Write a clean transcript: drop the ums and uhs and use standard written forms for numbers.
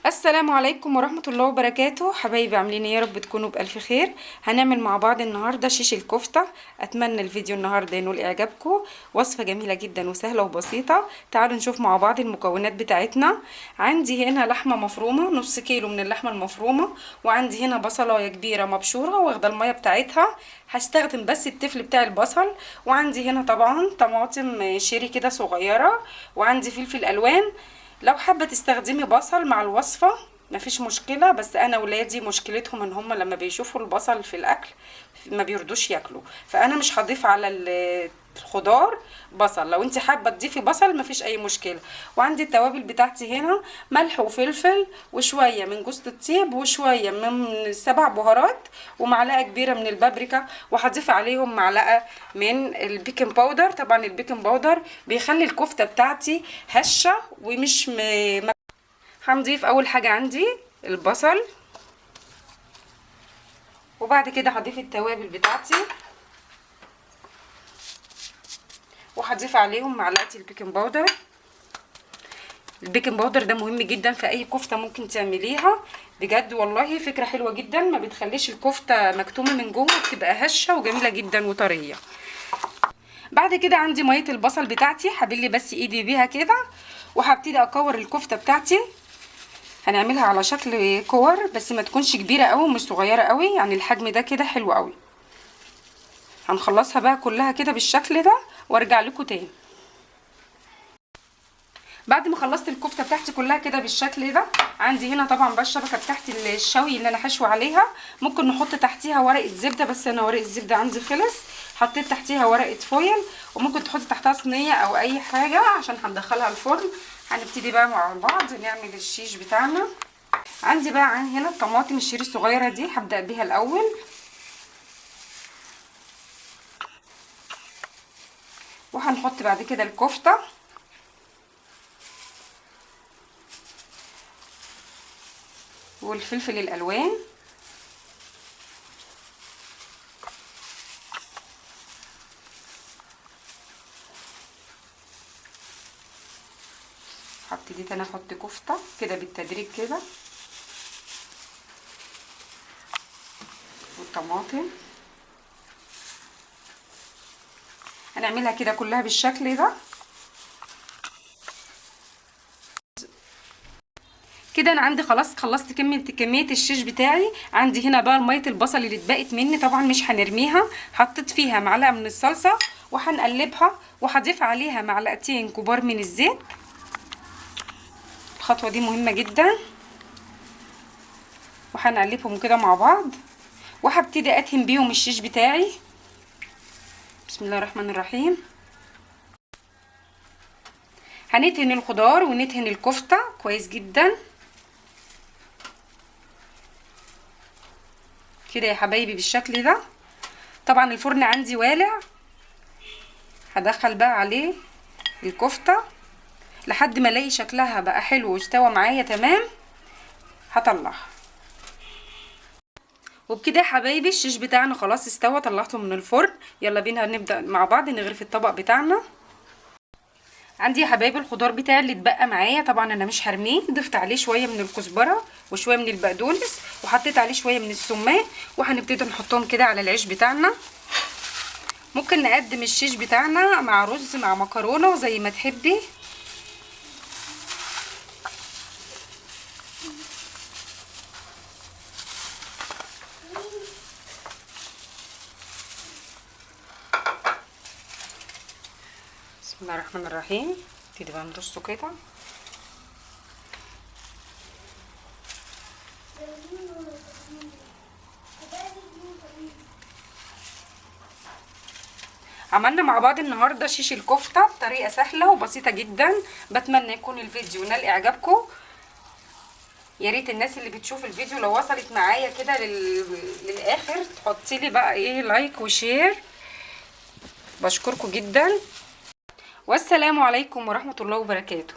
السلام عليكم ورحمة الله وبركاته. حبايبي عاملين ايه؟ يا رب تكونوا بألف خير. هنعمل مع بعض النهاردة شيش الكفتة. اتمنى الفيديو النهاردة ينول اعجابكم. وصفة جميلة جدا وسهلة وبسيطة. تعالوا نشوف مع بعض المكونات بتاعتنا. عندي هنا لحمة مفرومة، نص كيلو من اللحمة المفرومة، وعندي هنا بصلاية كبيرة مبشورة واخدة المية بتاعتها. هستخدم بس التفل بتاع البصل. وعندي هنا طبعا طماطم شيري كده صغيرة، وعندي فلفل الوان. لو حابه تستخدمي بصل مع الوصفه مفيش مشكله، بس انا ولادي مشكلتهم ان هم لما بيشوفوا البصل في الاكل ما بيرضوش ياكلوا، فانا مش هضيف على الخضار بصل. لو انت حابه تضيفي بصل مفيش اي مشكله. وعندي التوابل بتاعتي هنا ملح وفلفل وشويه من جوز الطيب وشويه من 7 بهارات ومعلقه كبيره من البابريكا، وهضيف عليهم معلقه من البيكنج باودر. طبعا البيكنج باودر بيخلي الكفته بتاعتي هشه ومش هنضيف اول حاجه عندي البصل، وبعد كده هضيف التوابل بتاعتي وهضيف عليهم معلقه البيكنج باودر. البيكنج باودر ده مهم جدا في اي كفته ممكن تعمليها، بجد والله فكره حلوه جدا، ما بتخليش الكفته مكتومه من جوه، بتبقى هشه وجميله جدا وطريه. بعد كده عندي ميه البصل بتاعتي، هبلي بس ايدي بيها كده وهبتدي اكور الكفته بتاعتي. هنعملها على شكل كور بس ما تكونش كبيره قوي ومش صغيره قوي، يعني الحجم ده كده حلو قوي. هنخلصها بقى كلها كده بالشكل ده وارجع لكم تاني. بعد ما خلصت الكفته بتاعتي كلها كده بالشكل ده، عندي هنا طبعا بقى الشبكه بتاعت الشوي اللي انا حشوه عليها. ممكن نحط تحتيها ورقه زبده، بس انا ورقه الزبده عندي خلص. حطيت تحتيها ورقه فويل، وممكن تحطي تحتها صينيه او اي حاجه عشان هندخلها الفرن. هنبتدي بقى مع بعض نعمل الشيش بتاعنا. عندي بقى هنا الطماطم الشيري الصغيره دي هبدا بيها الاول، وهنحط بعد كده الكفته والفلفل الالوان هبتدي انا احط كفته كده بالتدريج كده، والطماطم هنعملها كده كلها بالشكل ده كده. انا عندي خلاص خلصت كميه الشيش بتاعي. عندي هنا بقى ميه البصل اللي اتبقت مني، طبعا مش هنرميها. حطيت فيها معلقه من الصلصه وهنقلبها، وهضيف عليها معلقتين كبار من الزيت. الخطوه دي مهمه جدا، وهنقلبهم كده مع بعض، وهبتدي ادهن بيهم الشيش بتاعي. بسم الله الرحمن الرحيم. هندهن الخضار وندهن الكفته كويس جدا كده يا حبايبي بالشكل ده. طبعا الفرن عندي والع، هدخل بقى عليه الكفته لحد ما الاقي شكلها بقى حلو واستوى معايا تمام، هطلعها. وبكده يا حبايبي الشيش بتاعنا خلاص استوى، طلعته من الفرن. يلا بينا نبدا مع بعض نغرف الطبق بتاعنا. عندي يا حبايبي الخضار بتاعي اللي اتبقى معايا، طبعا انا مش هرميه. ضفت عليه شويه من الكزبره وشويه من البقدونس وحطيت عليه شويه من السمان، وهنبتدي نحطهم كده على العيش بتاعنا. ممكن نقدم الشيش بتاعنا مع رز مع مكرونه زي ما تحبي. بسم الله الرحمن الرحيم. نبتدي بقى نرصه كده. عملنا مع بعض النهارده شيش الكفته بطريقه سهله وبسيطه جدا. بتمنى يكون الفيديو نال اعجابكم. يا ريت الناس اللي بتشوف الفيديو لو وصلت معايا كده للاخر تحطي لي بقى ايه لايك وشير. بشكركم جدا، والسلام عليكم ورحمه الله وبركاته.